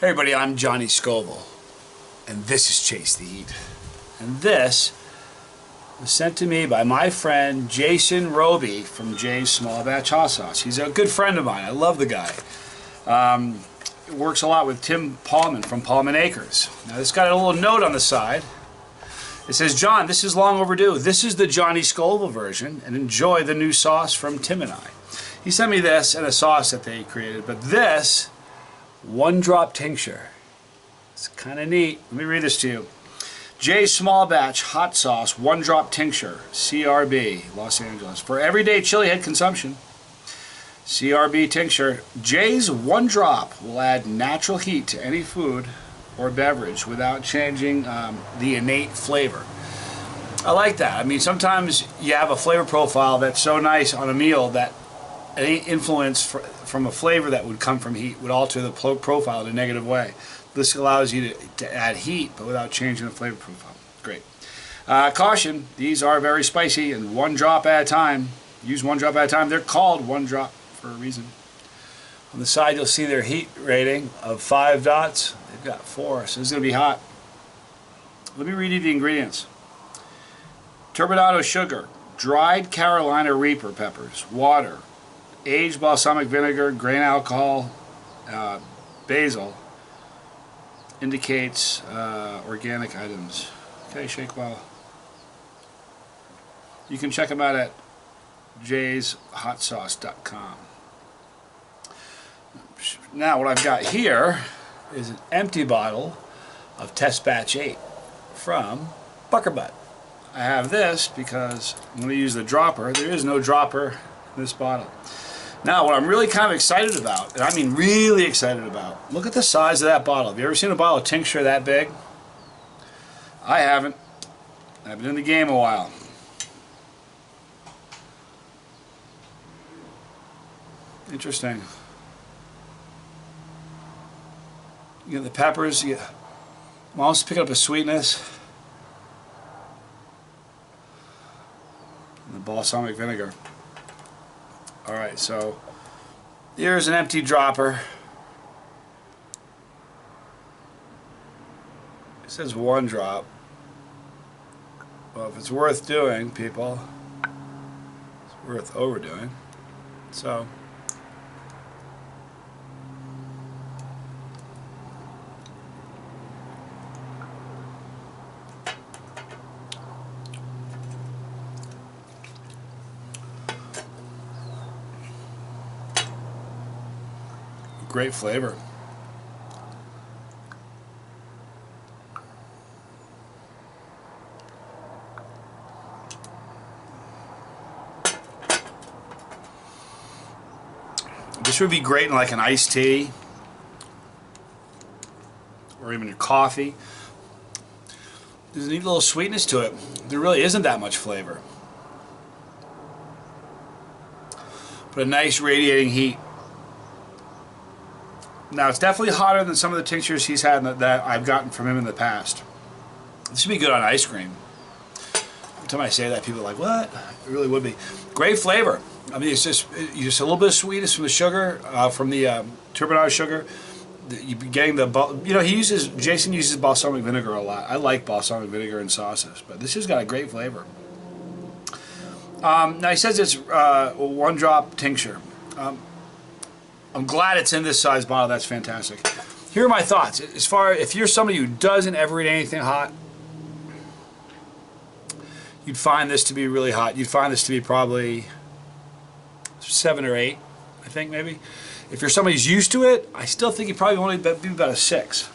Hey everybody, I'm Johnny Scoville, and this is Chase the Heat. And this was sent to me by my friend Jason Roby from Jay's Small Batch Hot Sauce. He's a good friend of mine. I love the guy. Works a lot with Tim Paulman from Paulman Acres. Now this got a little note on the side. It says, John, this is long overdue. This is the Johnny Scoville version, and enjoy the new sauce from Tim and I. He sent me this and a sauce that they created, but this one-drop tincture. It's kind of neat. Let me read this to you. Jay's Small Batch Hot Sauce One-Drop Tincture, C.R.B, Los Angeles. For everyday chili head consumption, C.R.B tincture. Jay's one drop will add natural heat to any food or beverage without changing the innate flavor. I like that. I mean, sometimes you have a flavor profile that's so nice on a meal that any influence from a flavor that would come from heat would alter the profile in a negative way. This allows you to add heat, but without changing the flavor profile. Great. Caution, these are very spicy and one drop at a time. Use one drop at a time. They're called one drop for a reason. On the side, you'll see their heat rating of 5 dots. They've got 4, so this is going to be hot. Let me read you the ingredients. Turbinado sugar, dried Carolina Reaper peppers, water, aged balsamic vinegar, grain alcohol, basil. Indicates organic items. Okay, shake well. You can check them out at jayshotsauce.com. Now what I've got here is an empty bottle of Test Batch 8 from Buckerbutt. I have this because I'm going to use the dropper. There is no dropper in this bottle. Now, what I'm really kind of excited about, and I mean really excited about, look at the size of that bottle. Have you ever seen a bottle of tincture that big? I haven't. I've been in the game a while. Interesting. You get the peppers, you get, I'm almost picking up a sweetness. And the balsamic vinegar. Alright, so here's an empty dropper. It says one drop. Well, if it's worth doing, people, it's worth overdoing. So, great flavor. This would be great in like an iced tea or even your coffee. There's a neat little sweetness to it. There really isn't that much flavor, but a nice radiating heat. Now it's definitely hotter than some of the tinctures he's had that I've gotten from him in the past. This would be good on ice cream. Every time I say that, people are like, what? It really would be. Great flavor. I mean, it's just a little bit of sweetness from the sugar, from the turbinado sugar. You're getting the, you know, Jason uses balsamic vinegar a lot. I like balsamic vinegar in sauces, but this has got a great flavor. Now he says it's one drop tincture. I'm glad it's in this size bottle. That's fantastic. Here are my thoughts. As far if you're somebody who doesn't ever eat anything hot, you'd find this to be really hot. You'd find this to be probably 7 or 8, I think maybe. If you're somebody who's used to it, I still think you probably only be about a 6.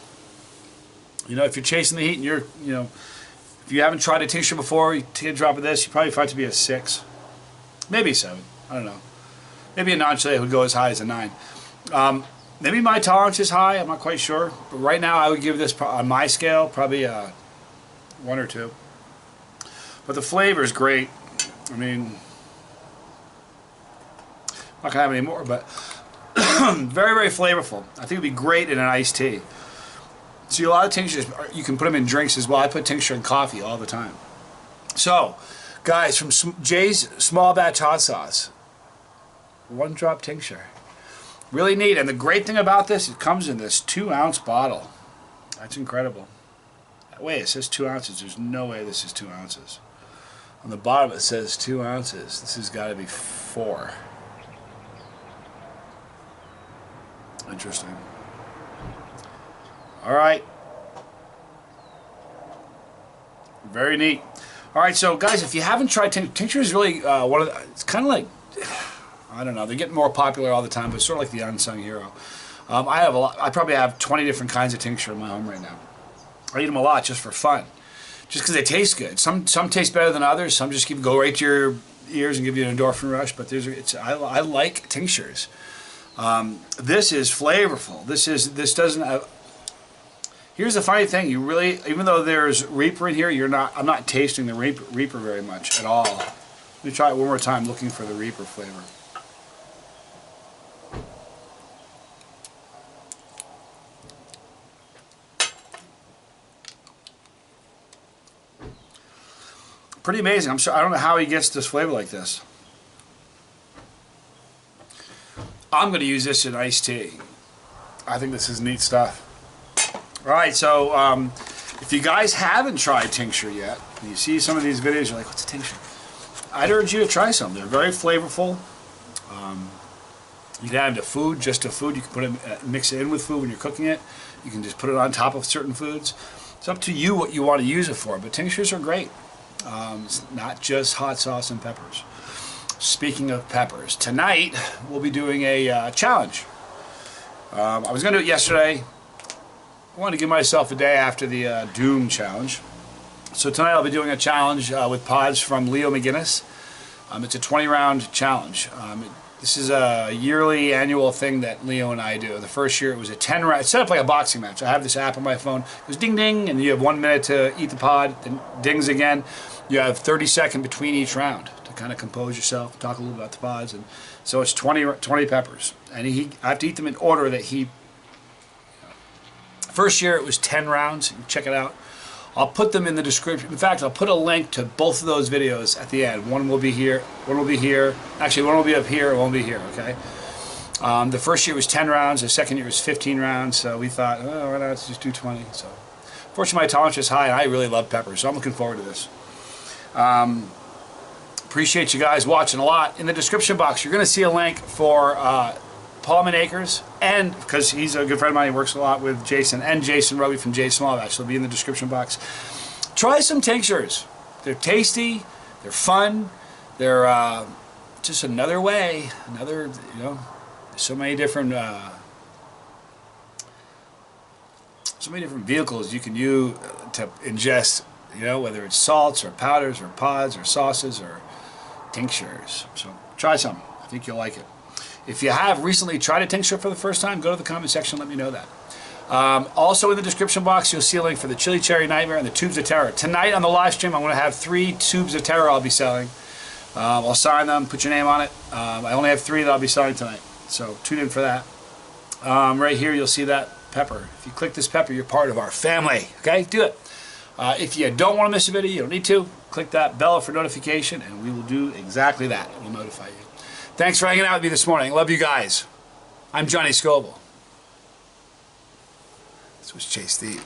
You know, if you're chasing the heat and you're, you know, if you haven't tried a tincture before, you take a drop of this, you probably find it to be a 6, maybe 7. I don't know. Maybe a non-chili would go as high as a 9. Maybe my tolerance is high, I'm not quite sure. But right now I would give this, on my scale, probably a 1 or 2. But the flavor is great. I mean, I'm not going to have any more, but very, very flavorful. I think it would be great in an iced tea. See, a lot of tinctures, you can put them in drinks as well. I put tincture in coffee all the time. So, guys, from Jay's Small Batch Hot Sauce, one drop tincture. Really neat. And the great thing about this, it comes in this 2-ounce bottle. That's incredible. Wait, it says 2 ounces. There's no way this is 2 ounces. On the bottom it says 2 ounces. This has got to be 4. Interesting. All right. Very neat. All right, so guys, if you haven't tried tincture, is really one of the, it's kind of like, I don't know, they're getting more popular all the time, but it's sort of like the unsung hero. I have a lot. I probably have 20 different kinds of tincture in my home right now. I eat them a lot just for fun, just because they taste good. Some taste better than others. Some just go right to your ears and give you an endorphin rush. But I like tinctures. This is flavorful. This doesn't have. Here's the funny thing. You really, even though there's Reaper in here, I'm not tasting the Reaper very much at all. Let me try it one more time, looking for the Reaper flavor. Pretty amazing. I don't know how he gets this flavor like this. I'm going to use this in iced tea. I think this is neat stuff. All right, so if you guys haven't tried tincture yet, and you see some of these videos, you're like, what's a tincture? I'd urge you to try some. They're very flavorful. You can add them to food, just to food. You can put it, mix it in with food when you're cooking it. You can just put it on top of certain foods. It's up to you what you want to use it for, but tinctures are great. It's not just hot sauce and peppers. Speaking of peppers, tonight we'll be doing a challenge. I was going to do it yesterday. I wanted to give myself a day after the Doom challenge. So tonight I'll be doing a challenge with pods from Leo McGinnis. It's a 20-round challenge. This is a yearly annual thing that Leo and I do. The first year it was a 10-round. It's set up like a boxing match. I have this app on my phone. It goes ding ding, and you have 1 minute to eat the pod, then dings again. You have 30 seconds between each round to kind of compose yourself, talk a little about the pods. And so it's 20 peppers. And I have to eat them in order that he... First year it was 10 rounds. Check it out. I'll put them in the description. In fact, I'll put a link to both of those videos at the end. One will be here, one will be here. Actually, one will be up here, one will be here, okay? The first year was 10 rounds, the second year was 15 rounds, so we thought, oh, why not, let's just do 20. So, fortunately, my tolerance is high, and I really love peppers, so I'm looking forward to this. Appreciate you guys watching a lot. In the description box, you're going to see a link for Paul Manacres, and because he's a good friend of mine, he works a lot with Jason, and Jason Roby from J Small Batch, so it'll be in the description box. Try some tinctures. They're tasty, they're fun, they're just another way, there's so many different vehicles you can use to ingest, whether it's salts or powders or pods or sauces or tinctures. So try some. I think you'll like it. If you have recently tried a tincture for the first time, go to the comment section and let me know that. Also in the description box, you'll see a link for the Chilli Cherry Nightmare and the Tubes of Terror. Tonight on the live stream, I'm going to have 3 Tubes of Terror I'll be selling. I'll sign them, put your name on it. I only have 3 that I'll be selling tonight, so tune in for that. Right here, you'll see that pepper. If you click this pepper, you're part of our family. Okay, do it. If you don't want to miss a video, you don't need to. Click that bell for notification, and we will do exactly that. We'll notify you. Thanks for hanging out with me this morning. Love you guys. I'm Johnny Scoville. This was Chase the Eat.